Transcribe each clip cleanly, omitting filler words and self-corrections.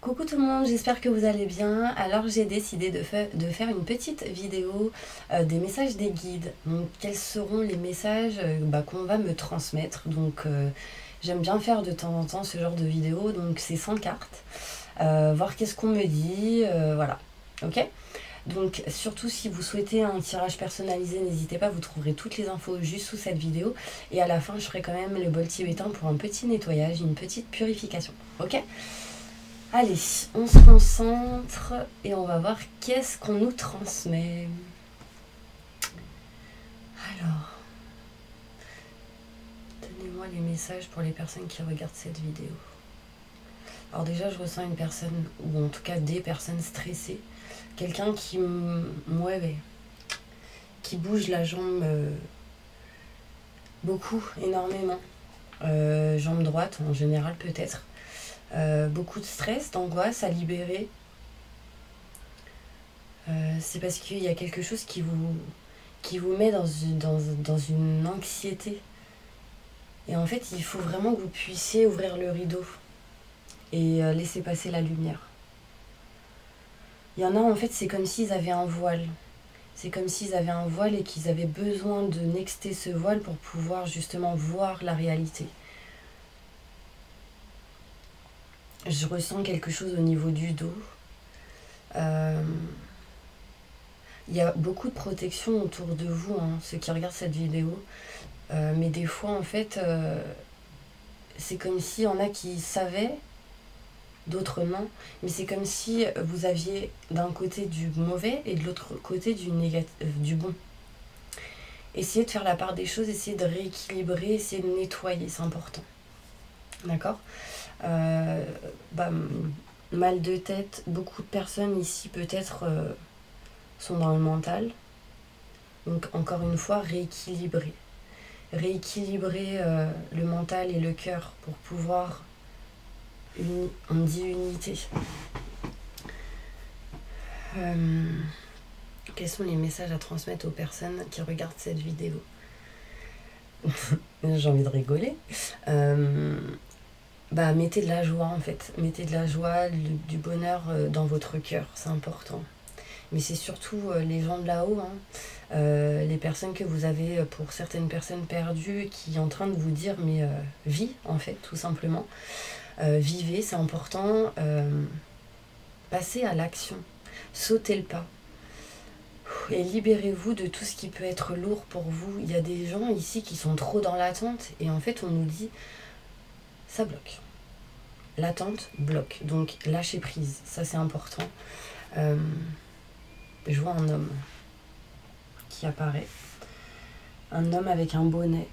Coucou tout le monde, j'espère que vous allez bien. Alors j'ai décidé de faire une petite vidéo des messages des guides. Donc quels seront les messages qu'on va me transmettre. Donc j'aime bien faire de temps en temps ce genre de vidéo. Donc c'est sans carte. Voir qu'est-ce qu'on me dit. Voilà. Ok. Donc surtout si vous souhaitez un tirage personnalisé, n'hésitez pas, vous trouverez toutes les infos juste sous cette vidéo. Et à la fin je ferai quand même le bol tibétain pour un petit nettoyage, une petite purification. Ok. Allez, on se concentre et on va voir qu'est-ce qu'on nous transmet. Alors, donnez-moi les messages pour les personnes qui regardent cette vidéo. Alors déjà, je ressens une personne, ou en tout cas des personnes stressées. Quelqu'un qui mueve, qui bouge la jambe beaucoup, énormément. Jambe droite en général peut-être. Beaucoup de stress, d'angoisse à libérer. C'est parce qu'il y a quelque chose qui vous met dans une anxiété. Et en fait, il faut vraiment que vous puissiez ouvrir le rideau et laisser passer la lumière. Il y en a, en fait, c'est comme s'ils avaient un voile. C'est comme s'ils avaient un voile et qu'ils avaient besoin de nexter ce voile pour pouvoir justement voir la réalité. Je ressens quelque chose au niveau du dos. Il y a beaucoup de protection autour de vous, hein, ceux qui regardent cette vidéo. Mais des fois, en fait, c'est comme s'il y en a qui savaient, d'autres non. Mais c'est comme si vous aviez d'un côté du mauvais et de l'autre côté du bon. Essayez de faire la part des choses, essayez de rééquilibrer, essayez de nettoyer, c'est important. D'accord ? Mal de tête, beaucoup de personnes ici peut-être sont dans le mental. Donc encore une fois, rééquilibrer le mental et le cœur pour pouvoir, on dit unité. Quels sont les messages à transmettre aux personnes qui regardent cette vidéo? J'ai envie de rigoler. Mettez de la joie en fait, mettez de la joie, du bonheur dans votre cœur, c'est important. Mais c'est surtout les gens de là-haut, hein, les personnes que vous avez, pour certaines personnes perdues, qui sont en train de vous dire mais vis en fait, tout simplement. Vivez, c'est important. Passez à l'action, sautez le pas. Et libérez-vous de tout ce qui peut être lourd pour vous. Il y a des gens ici qui sont trop dans l'attente et en fait on nous dit ça bloque. L'attente bloque, donc lâchez prise, ça c'est important. Je vois un homme qui apparaît, un homme avec un bonnet.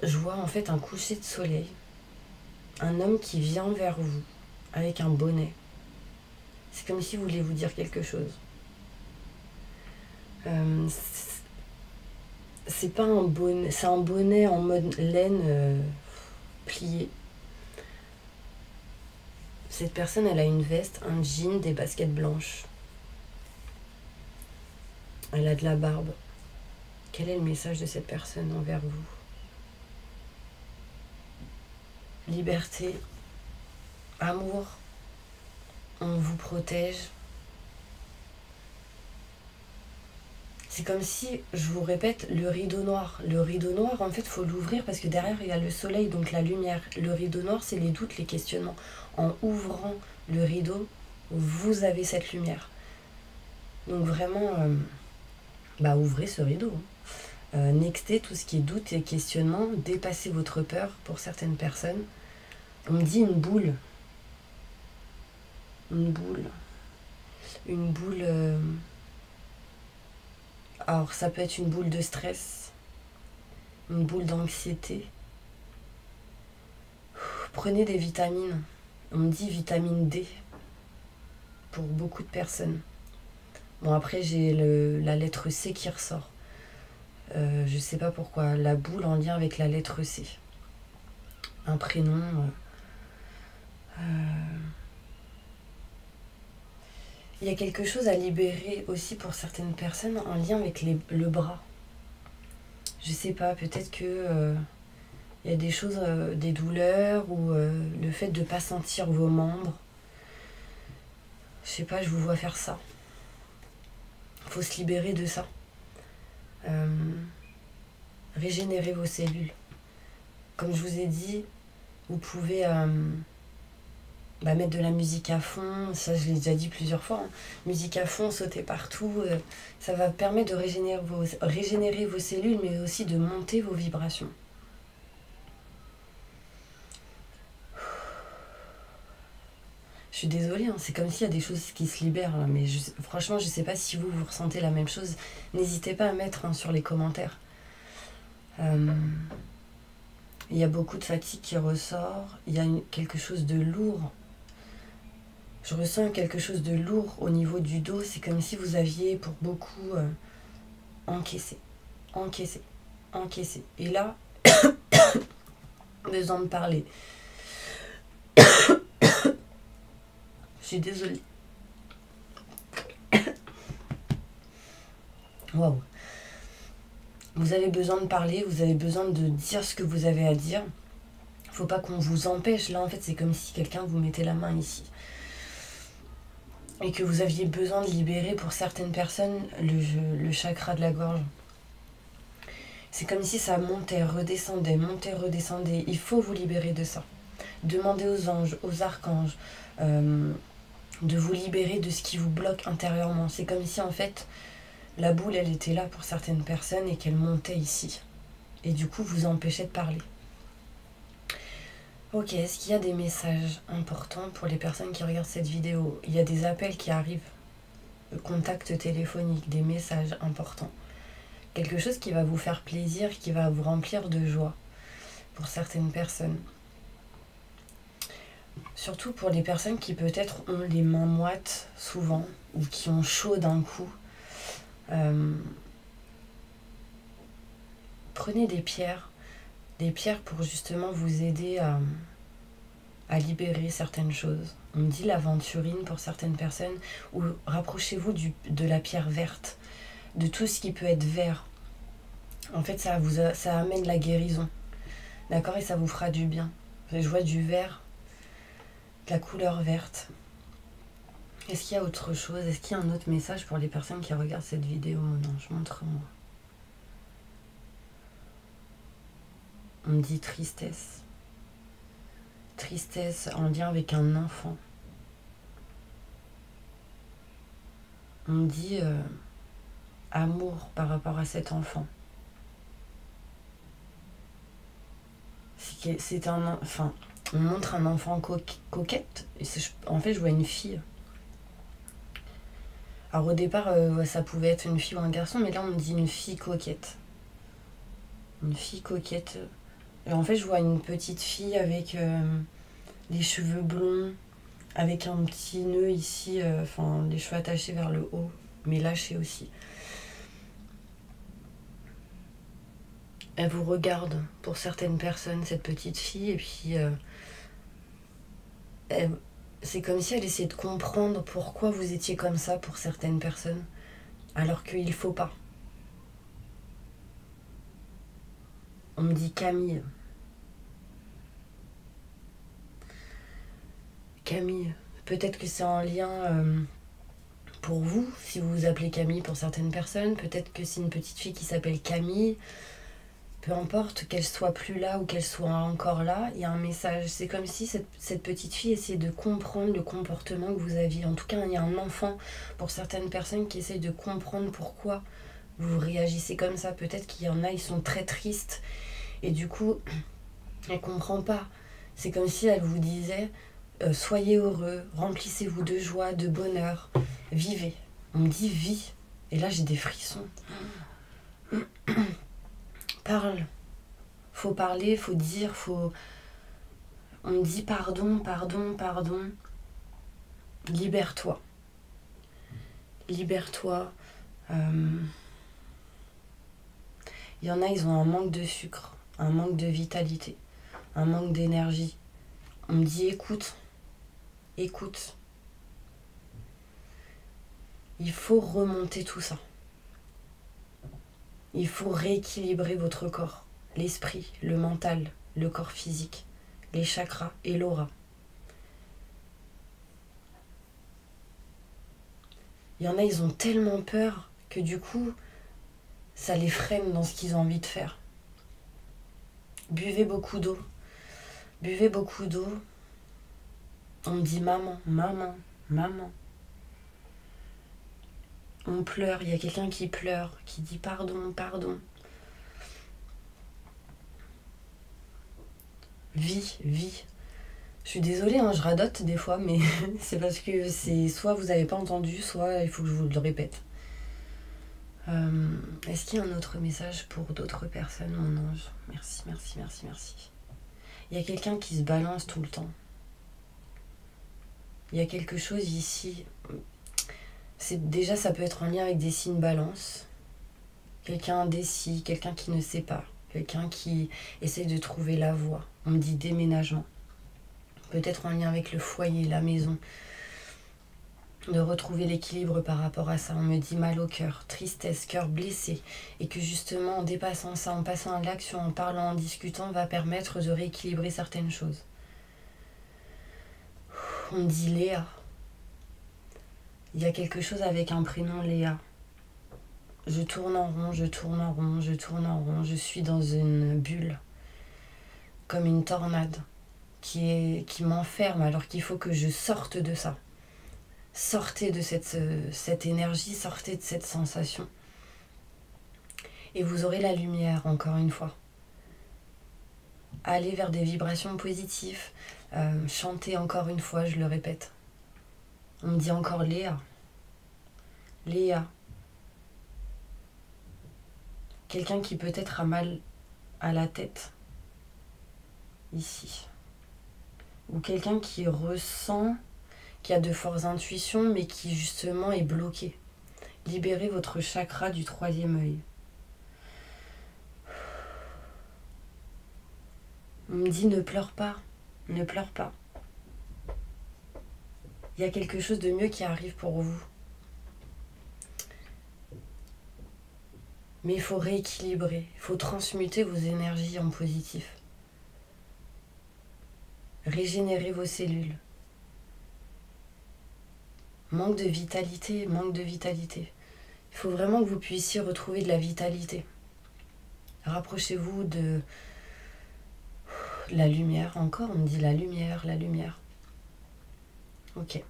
Je vois en fait un coucher de soleil, un homme qui vient vers vous avec un bonnet. C'est comme s'il voulait vous dire quelque chose. C'est pas un bonnet, c'est un bonnet en mode laine plié. Cette personne, elle a une veste, un jean, des baskets blanches. Elle a de la barbe. Quel est le message de cette personne envers vous? Liberté, amour, on vous protège. C'est comme si, je vous répète, le rideau noir. Le rideau noir, en fait, il faut l'ouvrir parce que derrière, il y a le soleil, donc la lumière. Le rideau noir, c'est les doutes, les questionnements. En ouvrant le rideau, vous avez cette lumière. Donc vraiment, ouvrez ce rideau. Nextez tout ce qui est doute et questionnement. Dépassez votre peur pour certaines personnes. On me dit une boule. Une boule. Une boule... Alors, ça peut être une boule de stress, une boule d'anxiété. Prenez des vitamines. On me dit vitamine D pour beaucoup de personnes. Bon, après, j'ai la lettre C qui ressort. Je sais pas pourquoi. La boule en lien avec la lettre C. Un prénom. Il y a quelque chose à libérer aussi pour certaines personnes en lien avec le bras. Je sais pas, peut-être que Il y a des choses, des douleurs ou le fait de ne pas sentir vos membres. Je sais pas, je vous vois faire ça. Il faut se libérer de ça. Régénérer vos cellules. Comme je vous ai dit, vous pouvez mettre de la musique à fond. Ça, je l'ai déjà dit plusieurs fois. Hein. Musique à fond, sauter partout. Ça va permettre de régénérer vos cellules, mais aussi de monter vos vibrations. Je suis désolée, hein, c'est comme s'il y a des choses qui se libèrent, là, mais franchement, je ne sais pas si vous ressentez la même chose. N'hésitez pas à mettre hein, sur les commentaires. Il y a beaucoup de fatigue qui ressort. Il y a quelque chose de lourd. Je ressens quelque chose de lourd au niveau du dos. C'est comme si vous aviez pour beaucoup encaissé. Et là, besoin de parler. Je suis désolée. Waouh. Vous avez besoin de parler, vous avez besoin de dire ce que vous avez à dire. Faut pas qu'on vous empêche. Là, en fait, c'est comme si quelqu'un vous mettait la main ici. Et que vous aviez besoin de libérer pour certaines personnes le chakra de la gorge. C'est comme si ça montait, redescendait. Il faut vous libérer de ça. Demandez aux anges, aux archanges, de vous libérer de ce qui vous bloque intérieurement. C'est comme si, en fait, la boule, elle était là pour certaines personnes et qu'elle montait ici. Et du coup, vous empêchait de parler. Ok, est-ce qu'il y a des messages importants pour les personnes qui regardent cette vidéo? Il y a des appels qui arrivent, contacts téléphoniques, des messages importants. Quelque chose qui va vous faire plaisir, qui va vous remplir de joie pour certaines personnes. Surtout pour les personnes qui peut-être ont les mains moites souvent ou qui ont chaud d'un coup. Prenez des pierres pour justement vous aider à libérer certaines choses. On me dit l'aventurine pour certaines personnes, ou rapprochez-vous de la pierre verte, de tout ce qui peut être vert. En fait, ça amène la guérison, d'accord, et ça vous fera du bien. Je vois du vert, de la couleur verte. Est-ce qu'il y a autre chose? Est-ce qu'il y a un autre message pour les personnes qui regardent cette vidéo? Non, montre-moi. On me dit tristesse. Tristesse en lien avec un enfant. On me dit amour par rapport à cet enfant. On montre un enfant coquette. Et en fait, je vois une fille. Alors au départ, ça pouvait être une fille ou un garçon, mais là, on me dit une fille coquette. Une fille coquette. Et en fait, je vois une petite fille avec les cheveux blonds, avec un petit nœud ici, les cheveux attachés vers le haut, mais lâchés aussi. Elle vous regarde pour certaines personnes, cette petite fille, et puis c'est comme si elle essayait de comprendre pourquoi vous étiez comme ça pour certaines personnes, alors qu'il ne faut pas. On me dit Camille. Camille, peut-être que c'est en lien pour vous, si vous vous appelez Camille pour certaines personnes. Peut-être que c'est une petite fille qui s'appelle Camille. Peu importe qu'elle soit plus là ou qu'elle soit encore là, il y a un message. C'est comme si cette petite fille essayait de comprendre le comportement que vous aviez. En tout cas, il y a un enfant pour certaines personnes qui essayent de comprendre pourquoi vous réagissez comme ça. Peut-être qu'il y en a, ils sont très tristes. Et du coup, elle ne comprend pas. C'est comme si elle vous disait soyez heureux, remplissez-vous de joie, de bonheur, vivez. On me dit vis. Et là, j'ai des frissons. Parle. Faut parler, faut dire, On me dit pardon. Libère-toi. Libère-toi. Il y en a, ils ont un manque de sucre, un manque de vitalité, un manque d'énergie. On me dit écoute. Il faut remonter tout ça. Il faut rééquilibrer votre corps, l'esprit, le mental, le corps physique, les chakras et l'aura. Il y en a, ils ont tellement peur que du coup, ça les freine dans ce qu'ils ont envie de faire. Buvez beaucoup d'eau. Buvez beaucoup d'eau. On me dit maman, maman, maman. On pleure, il y a quelqu'un qui pleure, qui dit pardon, pardon. Vis, vis. Je suis désolée, hein, je radote des fois, mais c'est parce que c'est soit vous n'avez pas entendu, soit il faut que je vous le répète. Est-ce qu'il y a un autre message pour d'autres personnes, mon ange? Merci, merci, merci, merci. Il y a quelqu'un qui se balance tout le temps. Il y a quelque chose ici. Déjà, ça peut être en lien avec des signes balance. Quelqu'un indécis, quelqu'un qui ne sait pas. Quelqu'un qui essaie de trouver la voie. On me dit déménagement. Peut-être en lien avec le foyer, la maison. De retrouver l'équilibre par rapport à ça. On me dit mal au cœur, tristesse, cœur blessé. Et que justement, en dépassant ça, en passant à l'action, en parlant, en discutant, va permettre de rééquilibrer certaines choses. On me dit Léa. Il y a quelque chose avec un prénom Léa. Je tourne en rond, je tourne en rond, je tourne en rond. Je suis dans une bulle, comme une tornade, qui m'enferme alors qu'il faut que je sorte de ça. Sortez de cette énergie, sortez de cette sensation. Et vous aurez la lumière, encore une fois. Allez vers des vibrations positives. Chantez encore une fois, je le répète. On me dit encore Léa. Léa. Quelqu'un qui peut-être a mal à la tête. Ici. Ou quelqu'un qui ressent, qui a de fortes intuitions, mais qui justement est bloqué. Libérez votre chakra du 3e œil. On me dit ne pleure pas, ne pleure pas. Il y a quelque chose de mieux qui arrive pour vous. Mais il faut rééquilibrer, il faut transmuter vos énergies en positif. Régénérer vos cellules. Manque de vitalité, manque de vitalité. Il faut vraiment que vous puissiez retrouver de la vitalité. Rapprochez-vous de la lumière. Encore, on me dit la lumière, la lumière. Ok.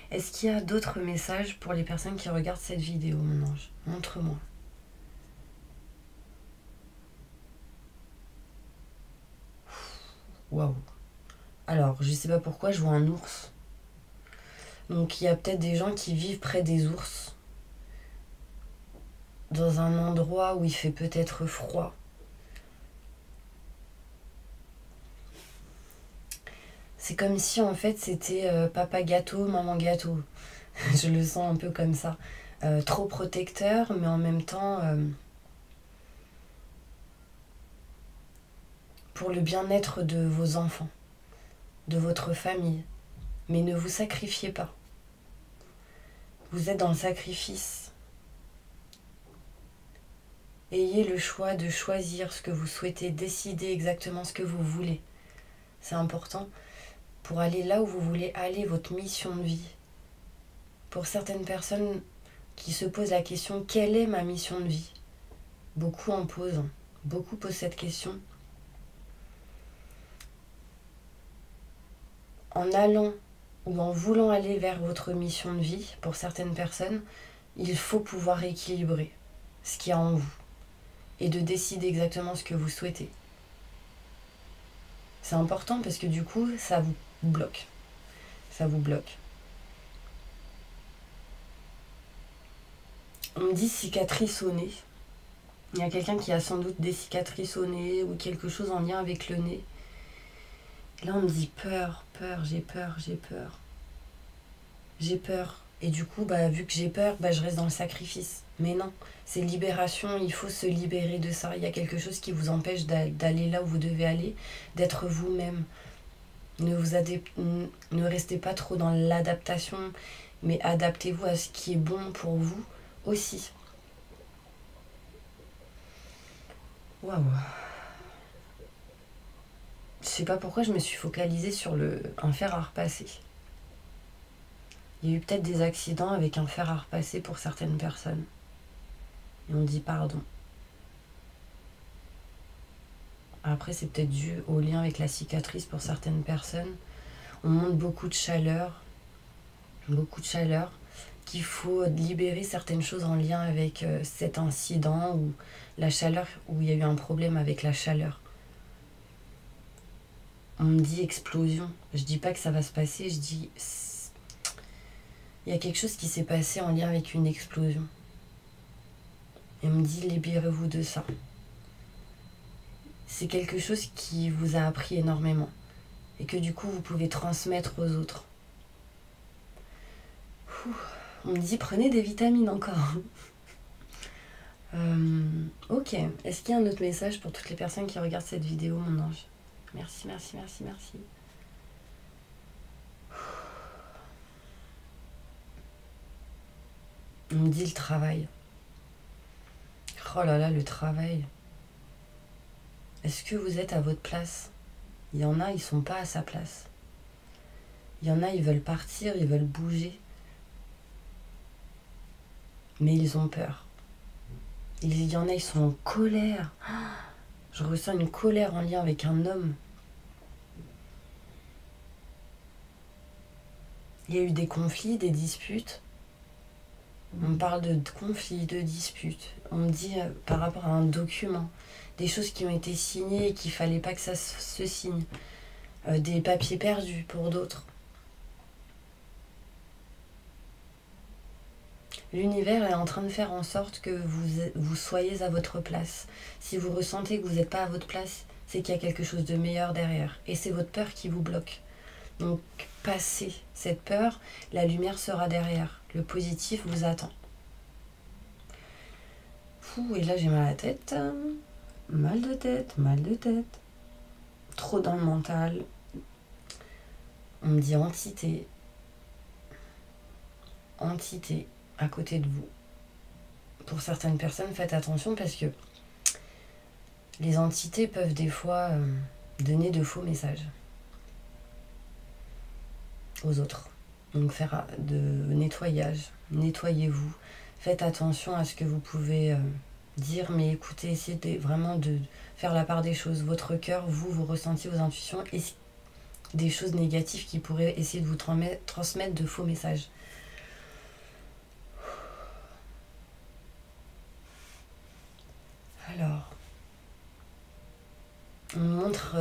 Est-ce qu'il y a d'autres messages pour les personnes qui regardent cette vidéo, mon ange? Montre-moi. Waouh. Alors, je sais pas pourquoi, je vois un ours. Donc, il y a peut-être des gens qui vivent près des ours. Dans un endroit où il fait peut-être froid. C'est comme si, en fait, c'était papa gâteau, maman gâteau. Je le sens un peu comme ça. Trop protecteur, mais en même temps... pour le bien-être de vos enfants, de votre famille. Mais ne vous sacrifiez pas. Vous êtes dans le sacrifice. Ayez le choix de choisir ce que vous souhaitez, décider exactement ce que vous voulez. C'est important pour aller là où vous voulez aller, votre mission de vie. Pour certaines personnes qui se posent la question, quelle est ma mission de vie? Beaucoup en posent, beaucoup posent cette question. En allant ou en voulant aller vers votre mission de vie, pour certaines personnes, il faut pouvoir équilibrer ce qu'il y a en vous et de décider exactement ce que vous souhaitez. C'est important parce que du coup, ça vous bloque. Ça vous bloque. On me dit cicatrice au nez. Il y a quelqu'un qui a sans doute des cicatrices au nez ou quelque chose en lien avec le nez. Là, on me dit peur, peur, j'ai peur, j'ai peur. J'ai peur. Et du coup, vu que j'ai peur, je reste dans le sacrifice. Mais non, c'est libération, il faut se libérer de ça. Il y a quelque chose qui vous empêche d'aller là où vous devez aller, d'être vous-même. Ne restez pas trop dans l'adaptation, mais adaptez-vous à ce qui est bon pour vous aussi. Waouh. sais pas pourquoi je me suis focalisée sur un fer à repasser. Il y a eu peut-être des accidents avec un fer à repasser pour certaines personnes. Et on dit pardon. Après, c'est peut-être dû au lien avec la cicatrice pour certaines personnes. On montre beaucoup de chaleur, qu'il faut libérer certaines choses en lien avec cet incident ou la chaleur, où il y a eu un problème avec la chaleur. On me dit explosion. Je dis pas que ça va se passer, je dis il y a quelque chose qui s'est passé en lien avec une explosion. Et on me dit libérez-vous de ça. C'est quelque chose qui vous a appris énormément et que du coup vous pouvez transmettre aux autres. On me dit prenez des vitamines encore. Ok, est-ce qu'il y a un autre message pour toutes les personnes qui regardent cette vidéo, mon ange? Merci, merci, merci, merci. On me dit le travail. Oh là là, le travail. Est-ce que vous êtes à votre place? Il y en a, ils sont pas à sa place. Il y en a, ils veulent partir, ils veulent bouger. Mais ils ont peur. Il y en a, ils sont en colère. Je ressens une colère en lien avec un homme. Il y a eu des conflits, des disputes. On parle de conflits, de disputes. On me dit par rapport à un document, des choses qui ont été signées et qu'il ne fallait pas que ça se signe. Des papiers perdus pour d'autres. L'univers est en train de faire en sorte que vous soyez à votre place. Si vous ressentez que vous n'êtes pas à votre place, c'est qu'il y a quelque chose de meilleur derrière. Et c'est votre peur qui vous bloque. Donc, passez cette peur, la lumière sera derrière. Le positif vous attend. Et là, j'ai mal à la tête. Mal de tête, mal de tête. Trop dans le mental. On me dit entité. Entité à côté de vous. Pour certaines personnes, faites attention parce que les entités peuvent des fois donner de faux messages aux autres. Donc faire de nettoyage, nettoyez-vous, faites attention à ce que vous pouvez dire, mais écoutez, essayez vraiment de faire la part des choses. Votre cœur, vous ressentiez vos intuitions et des choses négatives qui pourraient essayer de vous transmettre de faux messages. Alors, on montre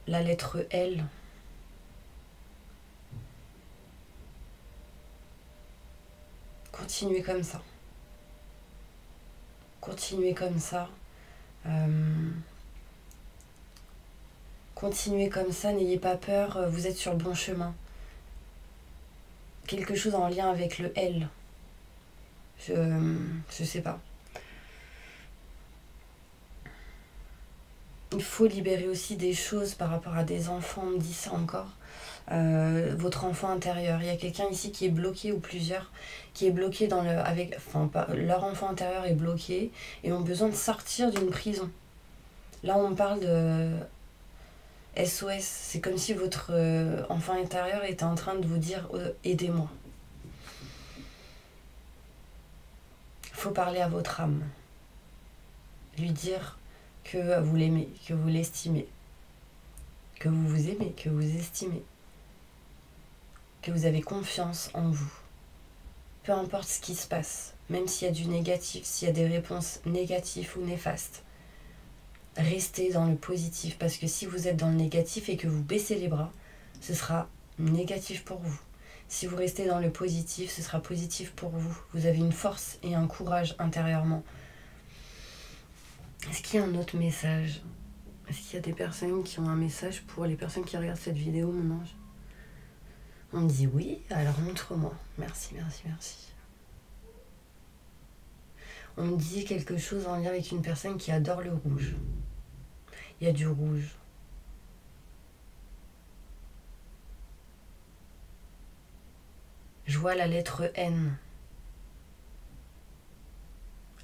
la lettre L. Continuez comme ça. Continuez comme ça. Continuez comme ça, n'ayez pas peur, vous êtes sur le bon chemin. Quelque chose en lien avec le L. Je sais pas. Il faut libérer aussi des choses par rapport à des enfants, on me dit ça encore. Votre enfant intérieur. Il y a quelqu'un ici qui est bloqué ou plusieurs qui est bloqué leur enfant intérieur est bloqué et ont besoin de sortir d'une prison. Là, on parle de SOS. C'est comme si votre enfant intérieur était en train de vous dire aidez-moi. Il faut parler à votre âme. Lui dire que vous l'aimez, que vous l'estimez, que vous vous aimez, que vous estimez, que vous avez confiance en vous. Peu importe ce qui se passe, même s'il y a du négatif, s'il y a des réponses négatives ou néfastes, restez dans le positif, parce que si vous êtes dans le négatif et que vous baissez les bras, ce sera négatif pour vous. Si vous restez dans le positif, ce sera positif pour vous. Vous avez une force et un courage intérieurement. Est-ce qu'il y a un autre message? Est-ce qu'il y a des personnes qui ont un message pour les personnes qui regardent cette vidéo, mon ange? On me dit oui, alors montre-moi. Merci, merci, merci. On me dit quelque chose en lien avec une personne qui adore le rouge. Il y a du rouge. Je vois la lettre N.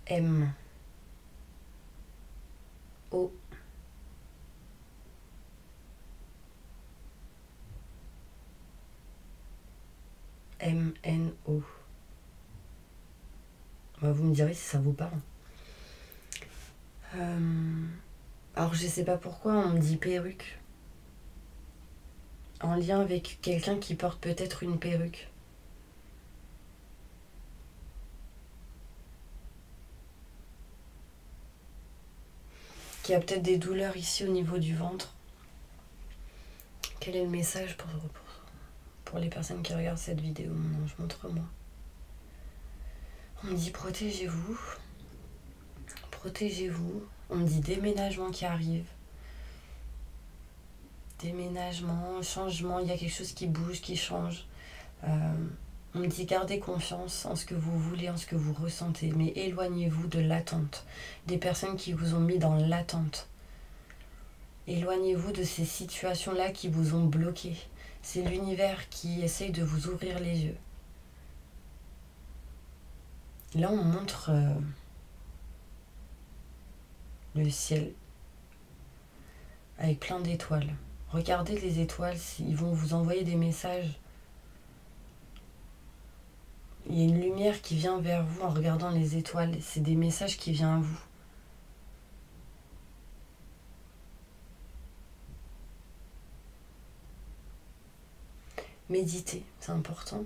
M. O. M-N-O. Vous me direz si ça vous parle. Alors je sais pas pourquoi on me dit perruque. En lien avec quelqu'un qui porte peut-être une perruque. Qui a peut-être des douleurs ici au niveau du ventre. Quel est le message pour les personnes qui regardent cette vidéo, mon ange? Montre-moi. On me dit protégez-vous. Protégez-vous. On me dit déménagement qui arrive. Déménagement, changement, il y a quelque chose qui bouge, qui change. On me dit gardez confiance en ce que vous voulez, en ce que vous ressentez, mais éloignez-vous de l'attente, des personnes qui vous ont mis dans l'attente. Éloignez-vous de ces situations-là qui vous ont bloqué. C'est l'univers qui essaye de vous ouvrir les yeux. Là, on montre le ciel avec plein d'étoiles. Regardez les étoiles, ils vont vous envoyer des messages. Il y a une lumière qui vient vers vous en regardant les étoiles. C'est des messages qui viennent à vous. Méditez, c'est important.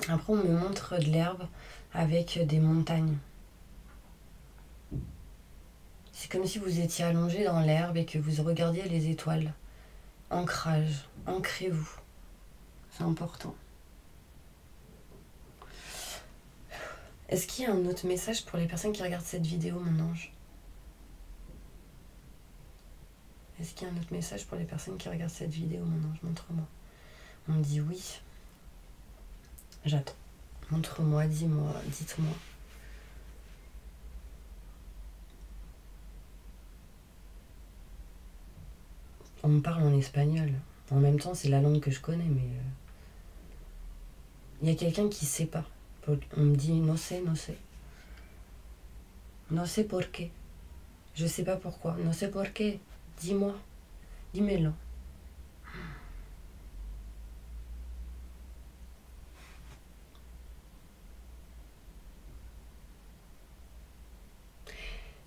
Après, on me montre de l'herbe avec des montagnes. C'est comme si vous étiez allongé dans l'herbe et que vous regardiez les étoiles. Ancrage, ancrez-vous. C'est important. Est-ce qu'il y a un autre message pour les personnes qui regardent cette vidéo, mon ange? Est-ce qu'il y a un autre message pour les personnes qui regardent cette vidéo, mon ange? Montre-moi. On me dit oui. J'attends. Montre-moi, dis-moi, dites-moi. On me parle en espagnol. En même temps, c'est la langue que je connais, mais... Il y a quelqu'un qui ne sait pas. On me dit no sé, no sé. No sé por qué. Je sais pas pourquoi. No sé por qué. Dis-moi. Dis-moi-le.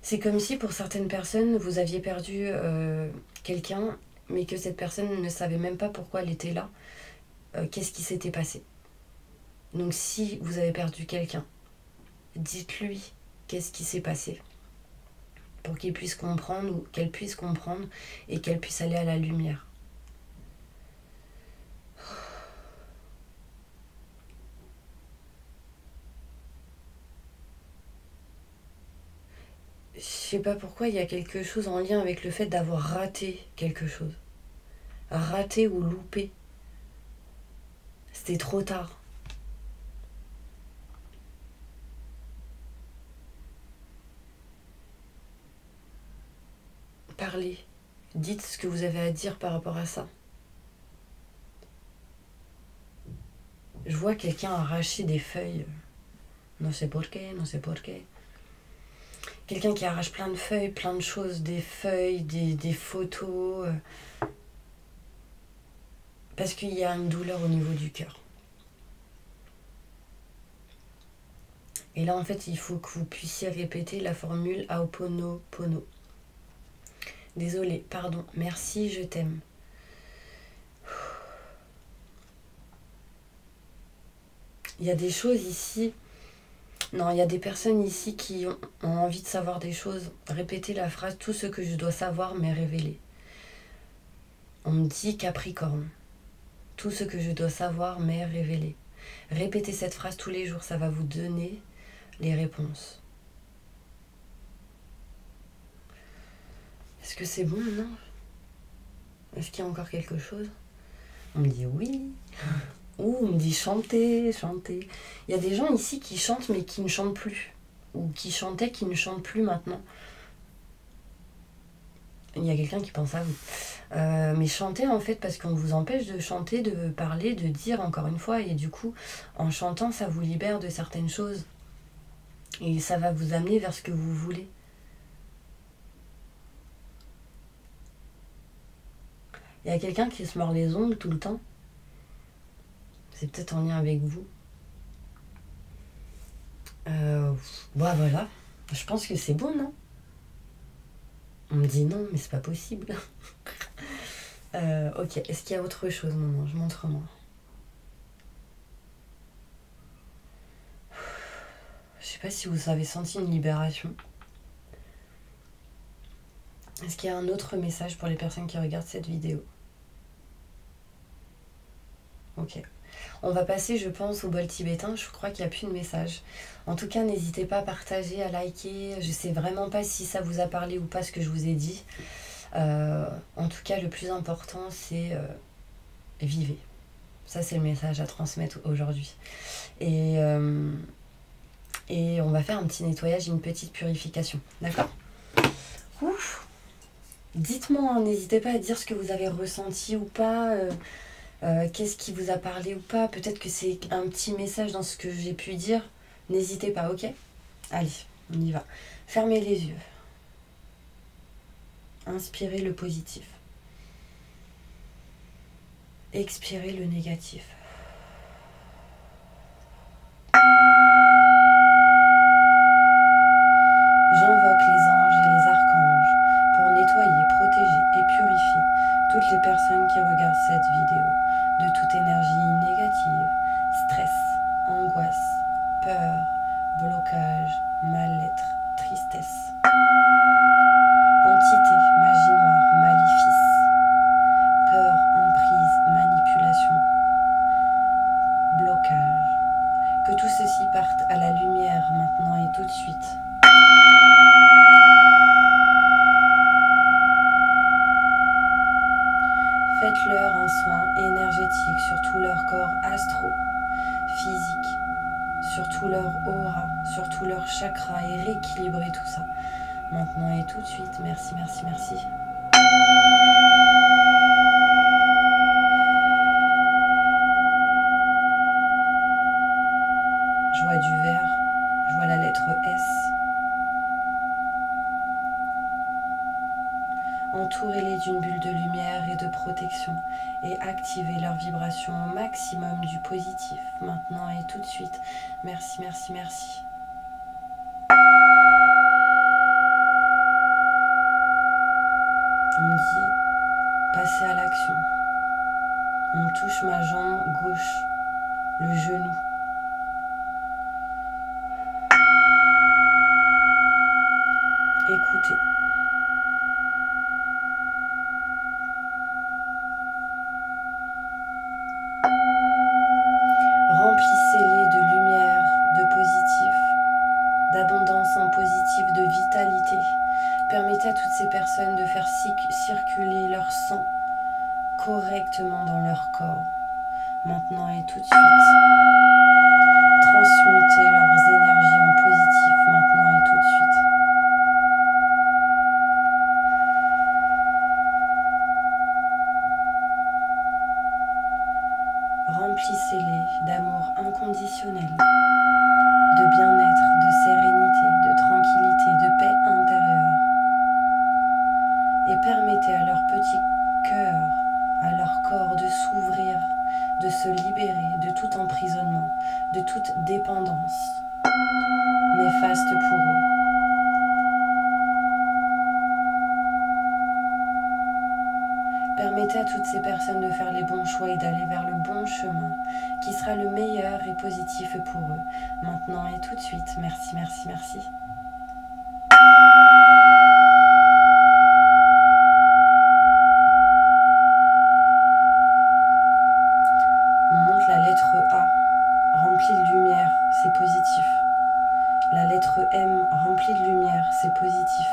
C'est comme si pour certaines personnes, vous aviez perdu quelqu'un, mais que cette personne ne savait même pas pourquoi elle était là. Qu'est-ce qui s'était passé? Donc si vous avez perdu quelqu'un, dites-lui qu'est-ce qui s'est passé pour qu'il puisse comprendre ou qu'elle puisse comprendre et qu'elle puisse aller à la lumière. Je sais pas pourquoi il y a quelque chose en lien avec le fait d'avoir raté quelque chose. Raté ou loupé. C'était trop tard. Parlez. Dites ce que vous avez à dire par rapport à ça. Je vois quelqu'un arracher des feuilles. No sé por qué, no sé por qué. Quelqu'un qui arrache plein de feuilles, plein de choses, des feuilles, des photos. Parce qu'il y a une douleur au niveau du cœur. Et là, en fait, il faut que vous puissiez répéter la formule Ho'oponopono. Désolée, pardon, merci, je t'aime. Il y a des choses ici... Non, il y a des personnes ici qui ont envie de savoir des choses. Répétez la phrase « Tout ce que je dois savoir m'est révélé ». On me dit Capricorne. Tout ce que je dois savoir m'est révélé. Répétez cette phrase tous les jours, ça va vous donner les réponses. Est-ce que c'est bon maintenant? Est-ce qu'il y a encore quelque chose? On me dit oui. Ou on me dit chanter, chanter. Il y a des gens ici qui chantent mais qui ne chantent plus. Ou qui chantaient, qui ne chantent plus maintenant. Il y a quelqu'un qui pense à vous. Mais chanter en fait parce qu'on vous empêche de chanter, de parler, de dire encore une fois. Et du coup, en chantant, ça vous libère de certaines choses. Et ça va vous amener vers ce que vous voulez. Il y a quelqu'un qui se mord les ongles tout le temps. C'est peut-être en lien avec vous. Bah voilà. Je pense que c'est bon, non? On me dit non, mais c'est pas possible. Ok, est-ce qu'il y a autre chose, mon ange? Montre-moi. Je sais pas si vous avez senti une libération. Est-ce qu'il y a un autre message pour les personnes qui regardent cette vidéo? Ok. On va passer, je pense, au bol tibétain. Je crois qu'il n'y a plus de message. En tout cas, n'hésitez pas à partager, à liker. Je sais vraiment pas si ça vous a parlé ou pas ce que je vous ai dit. En tout cas, le plus important, c'est vivez. Ça, c'est le message à transmettre aujourd'hui. Et on va faire un petit nettoyage, une petite purification. D'accord? Ouf. Dites-moi, hein, n'hésitez pas à dire ce que vous avez ressenti ou pas. Qu'est-ce qui vous a parlé ou pas. Peut-être que c'est un petit message dans ce que j'ai pu dire. N'hésitez pas, ok? Allez, on y va. Fermez les yeux. Inspirez le positif. Expirez le négatif. J'invoque les anges et les archanges pour nettoyer, protéger et purifier toutes les personnes qui regardent cette vidéo de toute énergie négative, stress, angoisse, peur, blocage, mal-être, tristesse. Entité, magie noire, maléfice, peur, emprise, manipulation, blocage. Que tout ceci parte à la lumière maintenant et tout de suite. Faites-leur un soin énergétique sur tout leur corps astro, physique, sur tout leur aura, sur tout leur chakra et rééquilibrez tout ça. Maintenant et tout de suite. Merci, merci, merci. Je vois du vert, je vois la lettre S. Entourez-les d'une bulle de lumière et de protection et activez leur vibration au maximum du positif, maintenant et tout de suite. Merci, merci, merci. On me dit, passez à l'action. On me touche ma jambe gauche, le genou. Écoutez. Remplissez-les de lumière, de positif, d'abondance en positif, de vitalité. Permettez à toutes ces personnes de faire circuler leur sang correctement dans leur corps. Maintenant et tout de suite. Transmutez leurs énergies en positif maintenant et tout de suite. Remplissez-les d'amour inconditionnel, de bien-être, de sérénité, de tranquillité, de paix intérieure. Et permettez à leur petit cœur, à leur corps de s'ouvrir, de se libérer de tout emprisonnement, de toute dépendance néfaste pour eux. Permettez à toutes ces personnes de faire les bons choix et d'aller vers le bon chemin, qui sera le meilleur et positif pour eux, maintenant et tout de suite. Merci, merci, merci. On monte la lettre A, remplie de lumière, c'est positif. La lettre M, remplie de lumière, c'est positif.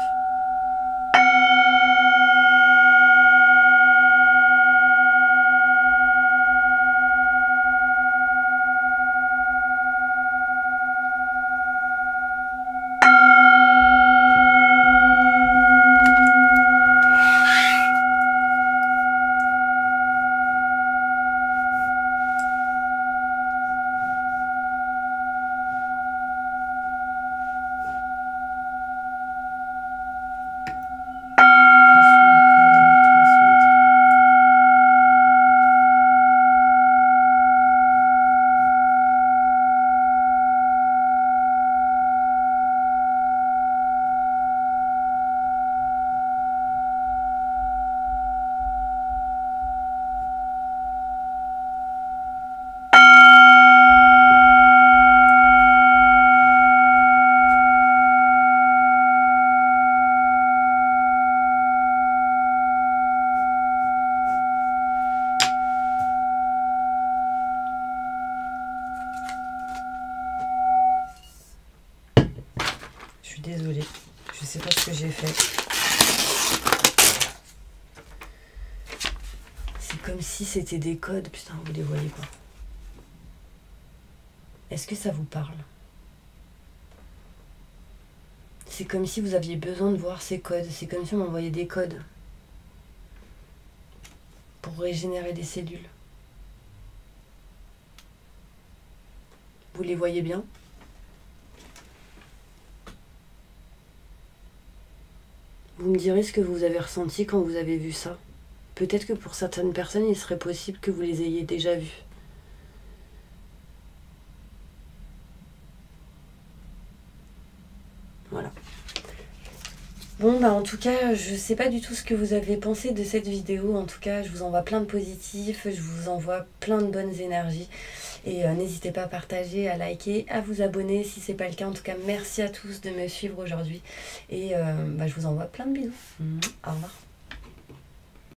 j'ai fait. C'est comme si c'était des codes. Putain, vous les voyez pas. Est-ce que ça vous parle? C'est comme si vous aviez besoin de voir ces codes. C'est comme si on m'envoyait des codes pour régénérer des cellules. Vous les voyez bien? Vous me direz ce que vous avez ressenti quand vous avez vu ça. Peut-être que pour certaines personnes, il serait possible que vous les ayez déjà vus. Voilà. Bon, bah en tout cas, je sais pas du tout ce que vous avez pensé de cette vidéo. En tout cas, je vous envoie plein de positifs, je vous envoie plein de bonnes énergies. Et n'hésitez pas à partager, à liker, à vous abonner si c'est pas le cas. En tout cas, merci à tous de me suivre aujourd'hui. Et je vous envoie plein de bisous. Au revoir.